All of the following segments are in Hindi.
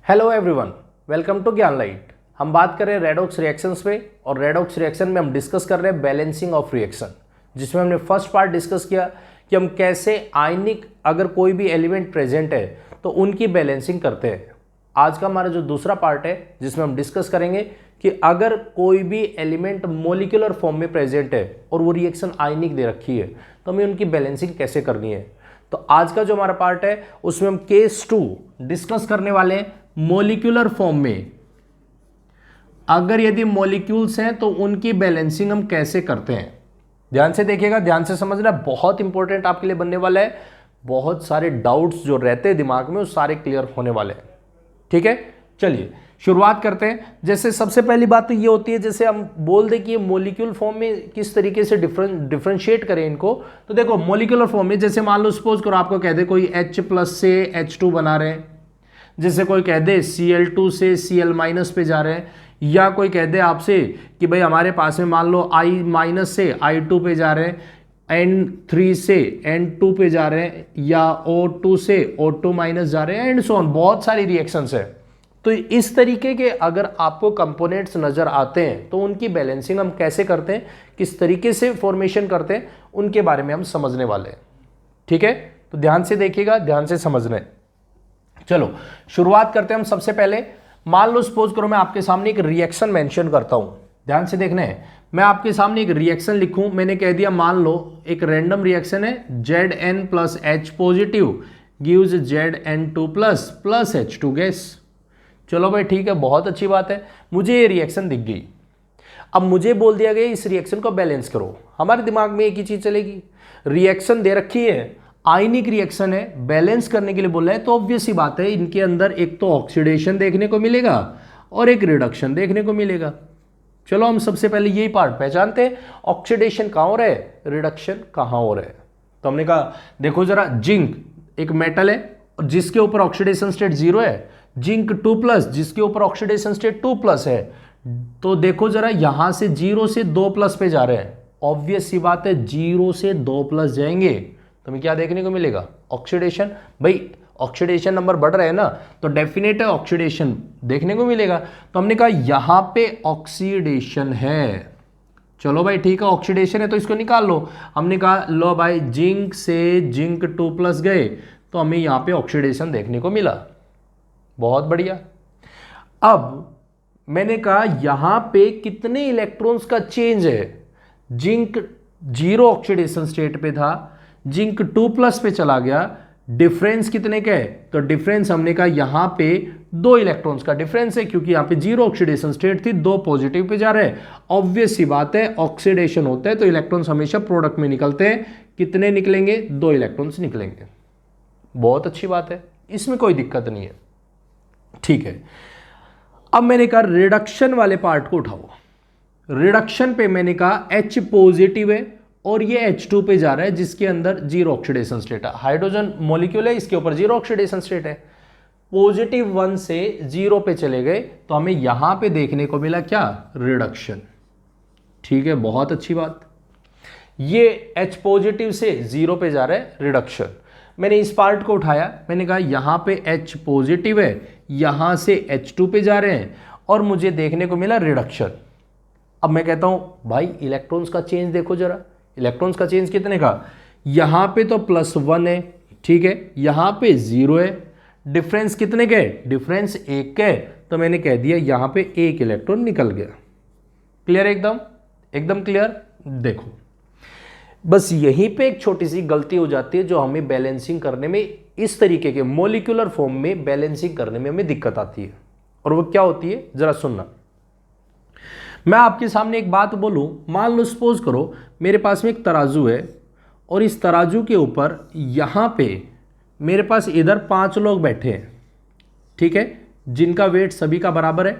हेलो एवरीवन, वेलकम टू ज्ञान लाइट। हम बात कर रहे हैं रेडॉक्स रिएक्शंस पे और रेडॉक्स रिएक्शन में हम डिस्कस कर रहे हैं बैलेंसिंग ऑफ रिएक्शन, जिसमें हमने फर्स्ट पार्ट डिस्कस किया कि हम कैसे आयनिक अगर कोई भी एलिमेंट प्रेजेंट है तो उनकी बैलेंसिंग करते हैं। आज का हमारा जो दूसरा पार्ट है जिसमें हम डिस्कस करेंगे कि अगर कोई भी एलिमेंट मोलिकुलर फॉर्म में प्रेजेंट है और वो रिएक्शन आयनिक दे रखी है तो हमें उनकी बैलेंसिंग कैसे करनी है। तो आज का जो हमारा पार्ट है उसमें हम केस 2 डिस्कस करने वाले हैं। मॉलिक्यूलर फॉर्म में अगर यदि मॉलिक्यूल्स हैं तो उनकी बैलेंसिंग हम कैसे करते हैं। ध्यान से देखिएगा, ध्यान से समझना, बहुत इंपॉर्टेंट आपके लिए बनने वाला है। बहुत सारे डाउट्स जो रहते हैं दिमाग में वो सारे क्लियर होने वाले हैं। ठीक है, चलिए शुरुआत करते हैं। जैसे सबसे पहली बात तो ये होती है, जैसे हम बोल दें कि ये मॉलिक्यूल फॉर्म में किस तरीके से डिफरेंशिएट करें इनको। तो देखो मॉलिक्यूलर फॉर्म में जैसे मान लो सपोज करो आपको कह दे कोई H+ से H2 बना रहे हैं, जैसे कोई कह दे Cl2 से Cl- पे जा रहे हैं, या कोई कह दे आपसे कि भाई हमारे पास में मान लो I- से I2 पे जा रहे हैं, N3 से N2 पे जा रहे हैं, या O2 से O2- जा रहे हैं एंड सो ऑन। बहुत सारी रिएक्शंस है। तो इस तरीके के अगर आपको कंपोनेंट्स नजर आते हैं तो उनकी बैलेंसिंग हम कैसे करते हैं, किस तरीके से फॉर्मेशन करते हैं, उनके बारे में हम समझने वाले हैं। ठीक है, तो ध्यान से देखिएगा, ध्यान से समझना है। चलो शुरुआत करते हैं हम। सबसे पहले मान लो सपोज करो मैं आपके सामने एक रिएक्शन मेंशन करता हूं। ध्यान से देखना है, मैं आपके सामने एक रिएक्शन लिखूं। मैंने कह दिया मान लो एक रैंडम रिएक्शन है, Zn + H positive gives Zn2 + H2 gas. चलो भाई ठीक है, बहुत अच्छी बात है, मुझे ये रिएक्शन दिख गई। अब मुझे बोल दिया गया इस रिएक्शन को बैलेंस करो। हमारे दिमाग में एक ही चीज चलेगी, रिएक्शन दे रखी है, आयनिक रिएक्शन है, बैलेंस करने के लिए बोला है, तो ऑब्वियस सी बात है इनके अंदर एक तो ऑक्सीडेशन देखने को मिलेगा और एक रिडक्शन देखने को मिलेगा। चलो हम सबसे पहले यही पार्ट पहचानते हैं, ऑक्सीडेशन कहाँ हो रहा है, रिडक्शन कहाँ हो रहा है। तो हमने कहा देखो जरा, जिंक एक मेटल है जिसके ऊपर ऑक्सीडेशन स्टेट 0 है, जिंक 2+ जिसके ऊपर ऑक्सीडेशन स्टेट 2+ है। तो देखो जरा यहां से 0 से 2+ पे जा रहे हैं, ऑब्वियस सी बात है 0 से 2+ जाएंगे तो हमें क्या देखने को मिलेगा, ऑक्सीडेशन। भाई ऑक्सीडेशन नंबर बढ़ रहा है ना, तो डेफिनेट है ऑक्सीडेशन देखने को मिलेगा। तो हमने कहा यहां पे ऑक्सीडेशन है। चलो भाई ठीक है, ऑक्सीडेशन है तो इसको निकाल लो। हमने कहा लो भाई जिंक से जिंक 2+ गए तो हमें यहां पे ऑक्सीडेशन देखने को मिला। बहुत बढ़िया। अब मैंने कहा यहां पे कितने इलेक्ट्रॉन्स का चेंज है, जिंक 0 ऑक्सीडेशन स्टेट पे था, जिंक 2+ पे चला गया, डिफरेंस कितने का है, तो डिफरेंस हमने कहा यहां पे 2 इलेक्ट्रॉन्स का डिफरेंस है, क्योंकि यहां पे 0 ऑक्सीडेशन स्टेट थी, 2 पॉजिटिव पे जा रहे हैं। ऑब्वियस सी बात है ऑक्सीडेशन होता है तो इलेक्ट्रॉन्स हमेशा प्रोडक्ट में निकलते हैं। कितने निकलेंगे, 2 इलेक्ट्रॉन्स निकलेंगे। बहुत अच्छी बात है, इसमें कोई दिक्कत नहीं है। ठीक है, अब मैंने कहा रिडक्शन वाले पार्ट को उठाओ। रिडक्शन पे मैंने कहा H पॉजिटिव है और ये H2 पे जा रहा है जिसके अंदर 0 ऑक्सीडेशन स्टेट है। हाइड्रोजन मॉलिक्यूल है, इसके ऊपर 0 ऑक्सीडेशन स्टेट है। +1 से 0 पे चले गए तो हमें यहां पे देखने को मिला क्या, रिडक्शन। ठीक है, बहुत अच्छी बात। ये H पॉजिटिव से 0 पे जा रहा है, रिडक्शन। मैंने इस पार्ट को उठाया, मैंने कहा यहां पे H पॉजिटिव है, यहां से H2 पे जा रहे हैं और मुझे देखने को मिला रिडक्शन। अब मैं कहता हूं भाई इलेक्ट्रॉन्स का चेंज देखो जरा, इलेक्ट्रॉन्स का चेंज कितने का, यहां पे तो +1 है, ठीक है, यहां पे 0 है, डिफरेंस कितने के, डिफरेंस 1 के, तो मैंने कह दिया यहां पे 1 इलेक्ट्रॉन निकल गया। क्लियर, एकदम एकदम क्लियर। देखो बस यहीं पे एक छोटी सी गलती हो जाती है जो हमें बैलेंसिंग करने में, इस तरीके के मॉलिक्यूलर फॉर्म में बैलेंसिंग करने में हमें दिक्कत आती है। और वो क्या होती है जरा सुनना। मैं आपके सामने एक बात बोलूं, मान लो सपोज करो मेरे पास में एक तराजू है और इस तराजू के ऊपर यहां पे मेरे पास इधर 5 लोग बैठे हैं, ठीक है, जिनका वेट सभी का बराबर है।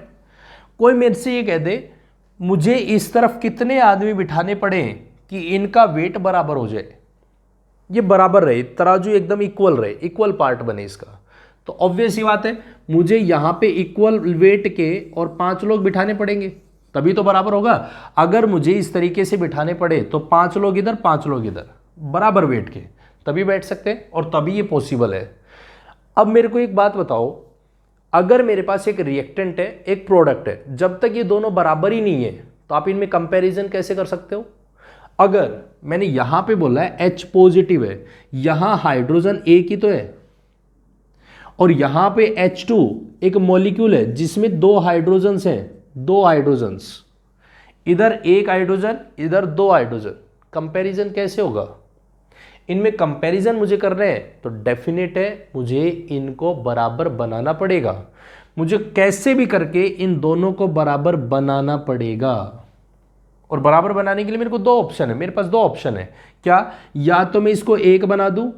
कोई मेरे से ये कह दे मुझे इस तरफ कितने आदमी बिठाने पड़े कि इनका वेट बराबर हो जाए, ये बराबर रहे, तराजू एकदम इक्वल रहे, इक्वल पार्ट बने इसका। तो ऑब्वियस ही बात है मुझे यहां पे इक्वल वेट के और 5 लोग बिठाने पड़ेंगे तभी तो बराबर होगा। अगर मुझे इस तरीके से बिठाने पड़े तो 5 लोग इधर 5 लोग इधर बराबर वेट के तभी बैठ सकते हैं और तभी ये पॉसिबल है। अब मेरे को एक बात बताओ, अगर मेरे पास एक रिएक्टेंट है, एक प्रोडक्ट है, जब तक ये दोनों बराबर ही नहीं है तो आप इनमें कंपैरिजन कैसे कर सकते हो? अगर मैंने यहां पे बोला है H पॉजिटिव है, यहां हाइड्रोजन एक ही तो है, और यहां पे H2 एक मॉलिक्यूल है जिसमें 2 हाइड्रोजन्स हैं, 2 हाइड्रोजन्स, इधर एक हाइड्रोजन, इधर 2 हाइड्रोजन, कंपैरिजन कैसे होगा? इनमें कंपैरिजन मुझे करना है तो डेफिनेट है मुझे इनको बराबर बनाना पड़ेगा। मुझे कैसे भी करके इन दोनों को बराबर बनाना पड़ेगा, और बराबर बनाने के लिए मेरे को 2 ऑप्शन है, मेरे पास 2 ऑप्शन है। क्या? या तो मैं इसको 1 बना दूं,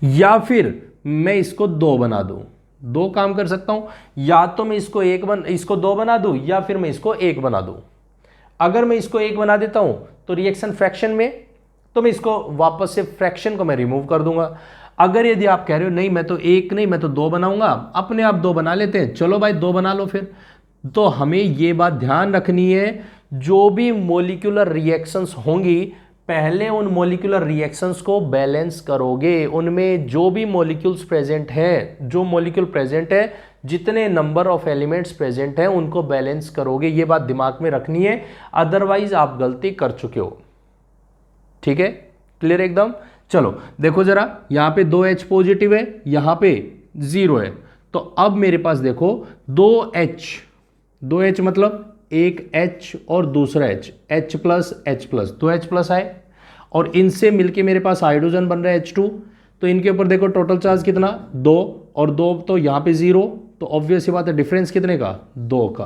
या फिर मैं इसको 2 बना दूं। 2 काम कर सकता हूं, या तो मैं इसको 2 बना दूं, या फिर मैं इसको 1 बना दूं। अगर मैं इसको 1 बना देता हूं तो रिएक्शन फ्रैक्शन में, तो मैं इसको वापस से फ्रैक्शन को मैं रिमूव कर दूंगा। अगर यदि आप कह रहे हो नहीं मैं तो 1 नहीं मैं तो 2 बनाऊंगा, अपने आप 2 बना लेते हैं, चलो भाई 2 बना लो फिर। तो हमें ये बात ध्यान रखनी है, जो भी मोलिकुलर रिएक्शंस होंगी पहले उन मोलिकुलर रिएक्शंस को बैलेंस करोगे। उनमें जो भी मॉलिक्यूल्स प्रेजेंट हैं, जो मॉलिक्यूल प्रेजेंट है, जितने नंबर ऑफ एलिमेंट्स प्रेजेंट हैं उनको बैलेंस करोगे। ये बात दिमाग में रखनी है, अदरवाइज आप गलती कर चुके हो। ठीक है, क्लियर एकदम? चलो देखो जरा, यहां पे 2H पॉजिटिव है, यहां पे 0 है, तो अब मेरे पास देखो 2H मतलब एक H और दूसरा H plus H plus, 2H plus आए, और इनसे मिलके मेरे पास हाइड्रोजन बन रहा है H2। तो इनके ऊपर देखो टोटल चार्ज कितना, 2, और 2 तो यहाँ पे 0, तो ऑब्वियस सी बात है डिफरेंस कितने का, 2 का।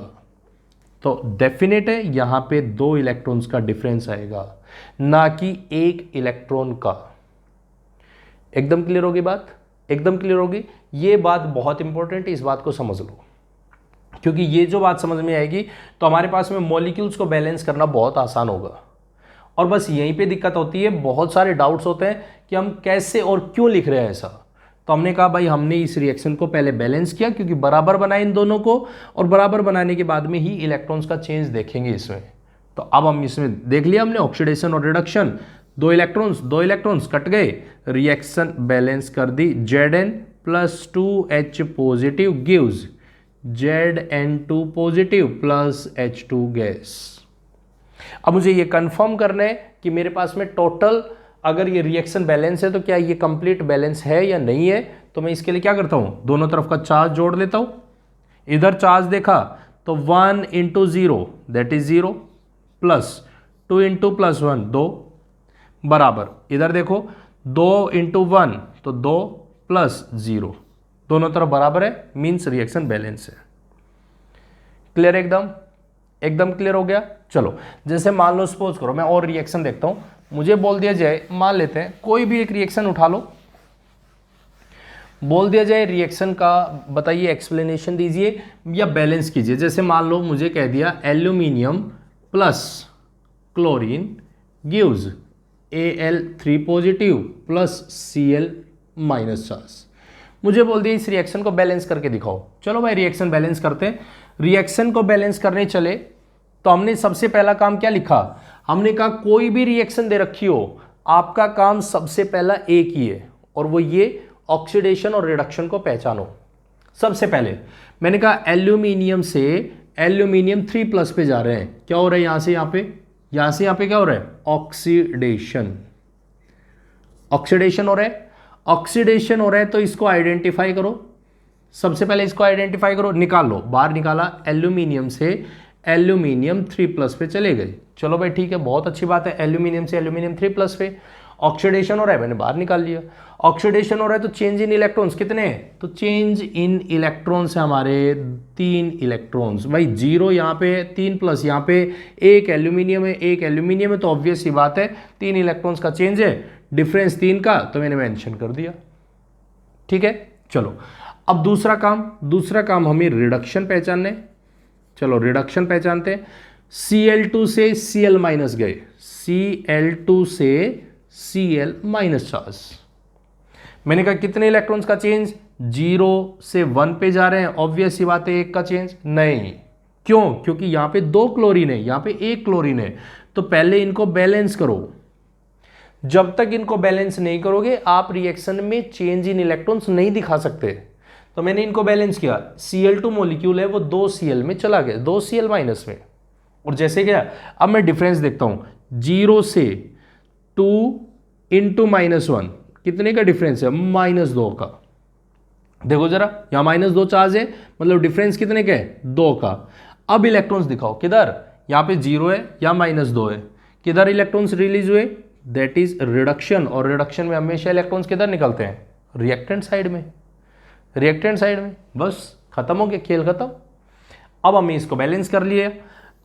तो डेफिनेट है यहाँ पे 2 इलेक्ट्रॉन्स का डिफरेंस आएगा, ना कि 1 इलेक्ट्रॉन का। एकदम क्लियर होगी बात? एकदम क्लियर होगी। ये बात बहुत इंपॉर्टेंट है, इस बात को समझ लो, क्योंकि ये जो बात समझ में आएगी तो हमारे पास में मॉलिक्यूल्स को बैलेंस करना बहुत आसान होगा। और बस यहीं पे दिक्कत होती है, बहुत सारे डाउट्स होते हैं कि हम कैसे और क्यों लिख रहे हैं ऐसा। तो हमने कहा भाई हमने इस रिएक्शन को पहले बैलेंस किया, क्योंकि बराबर बनाए इन दोनों को, और बराबर बनाने के बाद में ही इलेक्ट्रॉन्स का चेंज देखेंगे इसमें। तो अब हम इसमें देख लिया हमने ऑक्सीडेशन और रिडक्शन, 2 इलेक्ट्रॉन्स कट गए, रिएक्शन बैलेंस कर दी। Zn plus 2H positive gives Zn2 positive plus H2 gas. अब मुझे ये कंफर्म करना है कि मेरे पास में टोटल अगर ये रिएक्शन बैलेंस है तो क्या ये कंप्लीट बैलेंस है या नहीं है। तो मैं इसके लिए क्या करता हूं, दोनों तरफ का चार्ज जोड़ लेता हूं। इधर चार्ज देखा तो 1 into 0 that is 0 plus 2 into plus 1 2 बराबर, इधर देखो 2 इंटू 1 तो 2 प्लस 0, दोनों तरफ बराबर है, मीन्स रिएक्शन बैलेंस है। क्लियर? एकदम क्लियर हो गया। चलो जैसे मान लो, सपोज करो मैं और रिएक्शन देखता हूं, मुझे बोल दिया जाए, मान लेते हैं कोई भी एक रिएक्शन उठा लो, बोल दिया जाए रिएक्शन का बताइए, एक्सप्लेनेशन दीजिए या बैलेंस कीजिए। जैसे मान लो मुझे कह दिया aluminium plus chlorine gives Al3 positive plus Cl minus charge. मुझे बोल दिया इस रिएक्शन को बैलेंस करके दिखाओ। चलो भाई रिएक्शन बैलेंस करते हैं। रिएक्शन को बैलेंस करने चले तो हमने सबसे पहला काम क्या लिखा, हमने कहा कोई भी रिएक्शन दे रखी हो, आपका काम सबसे पहला एक ही है, और वो ये ऑक्सीडेशन और रिडक्शन को पहचानो। सबसे पहले मैंने कहा एल्यूमिनियम से एल्यूमिनियम 3+ पे जा रहे हैं, क्या हो रहा है यहां से यहां पे, यहां से यहां पे क्या हो रहा है, ऑक्सीडेशन हो रहा है। ऑक्सीडेशन हो रहा है तो इसको आइडेंटिफाई करो, सबसे पहले इसको आइडेंटिफाई करो, निकाल लो, बाहर निकाला, एल्यूमिनियम से एल्यूमिनियम 3+ पे चले गए। चलो भाई ठीक है, बहुत अच्छी बात है, एल्यूमिनियम से एल्यूमिनियम 3+ पे ऑक्सीडेशन हो रहा है, मैंने बाहर निकाल लिया। ऑक्सीडेशन हो रहा है तो चेंज इन इलेक्ट्रॉन्स कितने हैं, तो चेंज इन इलेक्ट्रॉन्स है हमारे 3 इलेक्ट्रॉन्स। भाई 0 यहाँ पे 3+, यहाँ पे एक एल्यूमिनियम है, तो ऑब्वियस सी बात है 3 इलेक्ट्रॉन्स का चेंज है, डिफरेंस 3 का, तो मैंने मेंशन कर दिया। ठीक है, चलो अब दूसरा काम हमें रिडक्शन पहचानने। चलो रिडक्शन पहचानते हैं। Cl2 से Cl माइनस गए, Cl2 से Cl माइनस चार्ज। मैंने कहा कितने इलेक्ट्रॉन्स का चेंज, 0 से 1 पे जा रहे हैं, ऑब्वियस सी बात है 1 का चेंज नहीं। क्यों? क्योंकि यहां पे 2 क्लोरीन है, यहां पे 1 क्लोरीन है, तो पहले इनको बैलेंस करो। जब तक इनको बैलेंस नहीं करोगे आप रिएक्शन में चेंज इन इलेक्ट्रॉन्स नहीं दिखा सकते। तो मैंने इनको बैलेंस किया, Cl2 मॉलिक्यूल है वो 2Cl में चला गया, 2Cl माइनस में, और जैसे क्या, अब मैं डिफरेंस देखता हूं 0 से 2 इंटू -1 कितने का डिफरेंस है, -2 का। देखो जरा, यहां -2 चार्ज है, मतलब डिफरेंस कितने का है, 2 का। अब इलेक्ट्रॉन्स दिखाओ किधर, यहां पे 0 है या -2 है, किधर इलेक्ट्रॉन्स रिलीज हुए, दैट इज रिडक्शन। और रिडक्शन में हमेशा इलेक्ट्रॉन्स किधर निकलते हैं, रिएक्टेंट साइड में, रिएक्टेंट साइड में। बस खत्म हो गया, खेल खत्म। अब हमने इसको बैलेंस कर लिया।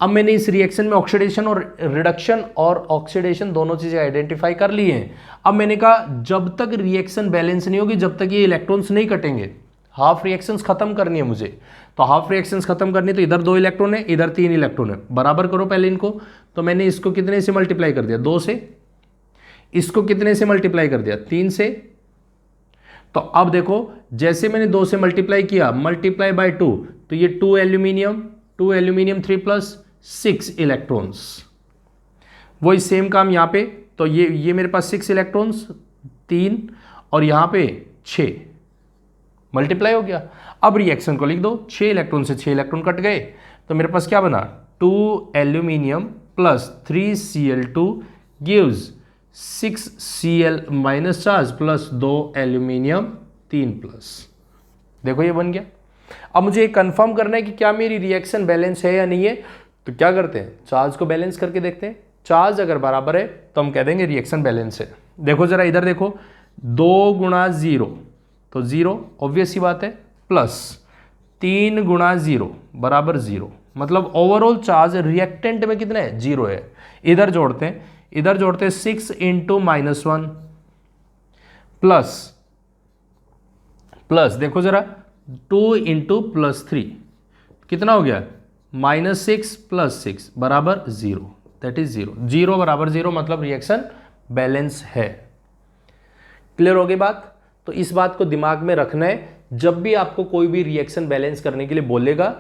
अब मैंने इस रिएक्शन में ऑक्सीडेशन और रिडक्शन और ऑक्सीडेशन दोनों चीजें आइडेंटिफाई कर ली हैं। अब मैंने कहा जब तक रिएक्शन बैलेंस नहीं होगी, जब तक ये इलेक्ट्रॉन्स नहीं कटेंगे, हाफ रिएक्शंस खत्म करनी है मुझे। तो हाफ रिएक्शंस खत्म करनी है, तो इधर 2 इलेक्ट्रॉन है, इधर 3 इलेक्ट्रॉन है, बराबर करो पहले इनको। तो मैंने इसको कितने से मल्टीप्लाई कर दिया, 2 से, इसको कितने से मल्टीप्लाई कर दिया, 3 से। तो अब देखो, जैसे मैंने 2 से मल्टीप्लाई किया, मल्टीप्लाई बाय 2, तो ये 2 एल्यूमिनियम 3 प्लस 6 इलेक्ट्रॉन्स, वही सेम काम यहां पे। तो ये मेरे पास 6 इलेक्ट्रॉन्स, 3 और यहां पे 6, मल्टीप्लाई हो गया। अब रिएक्शन को लिख दो, 6 इलेक्ट्रॉन से 6 इलेक्ट्रॉन कट गए, तो मेरे पास क्या बना, 2 aluminium plus 3 Cl2 gives 6 Cl minus charge plus 2 aluminium 3 plus. देखो ये बन गया। अब मुझे कंफर्म करना है कि क्या मेरी रिएक्शन बैलेंस है या नहीं है। तो क्या करते हैं, चार्ज को बैलेंस करके देखते हैं। चार्ज अगर बराबर है तो हम कह देंगे रिएक्शन बैलेंस है। देखो जरा इधर देखो, 2 गुणा 0 तो 0, ऑब्वियस सी बात है, प्लस 3 गुणा 0 बराबर 0, मतलब ओवरऑल चार्ज रिएक्टेंट में कितना है, 0 है। इधर जोड़ते हैं 6 इंटू -1 प्लस देखो जरा 2 इंटू +3 कितना हो गया, -6 + 6 बराबर 0, दैट इज 0, 0 बराबर 0, मतलब रिएक्शन बैलेंस है। क्लियर हो गई बात। तो इस बात को दिमाग में रखना है, जब भी आपको कोई भी रिएक्शन बैलेंस करने के लिए बोलेगा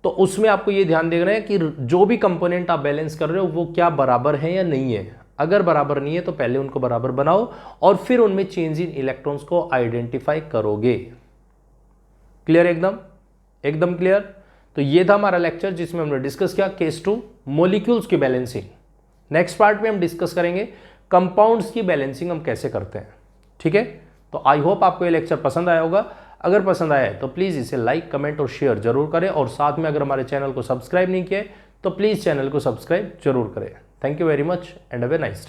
तो उसमें आपको ये ध्यान देना है कि जो भी कंपोनेंट आप बैलेंस कर रहे हो वो क्या बराबर है या नहीं है। अगर बराबर नहीं है तो पहले उनको बराबर बनाओ और फिर उनमें चेंज इन इलेक्ट्रॉन्स को आइडेंटिफाई करोगे। क्लियर, एकदम क्लियर। तो ये था हमारा लेक्चर जिसमें हमने डिस्कस किया केस 2 मॉलिक्यूल्स की बैलेंसिंग। नेक्स्ट पार्ट में हम डिस्कस करेंगे कंपाउंड्स की बैलेंसिंग हम कैसे करते हैं। ठीक है, तो आई होप आपको ये लेक्चर पसंद आया होगा। अगर पसंद आया है तो प्लीज़ इसे लाइक, कमेंट और शेयर जरूर करें, और साथ में अगर हमारे चैनल को सब्सक्राइब नहीं किया है तो प्लीज़ चैनल को सब्सक्राइब जरूर करें। Thank you very much and have a nice day.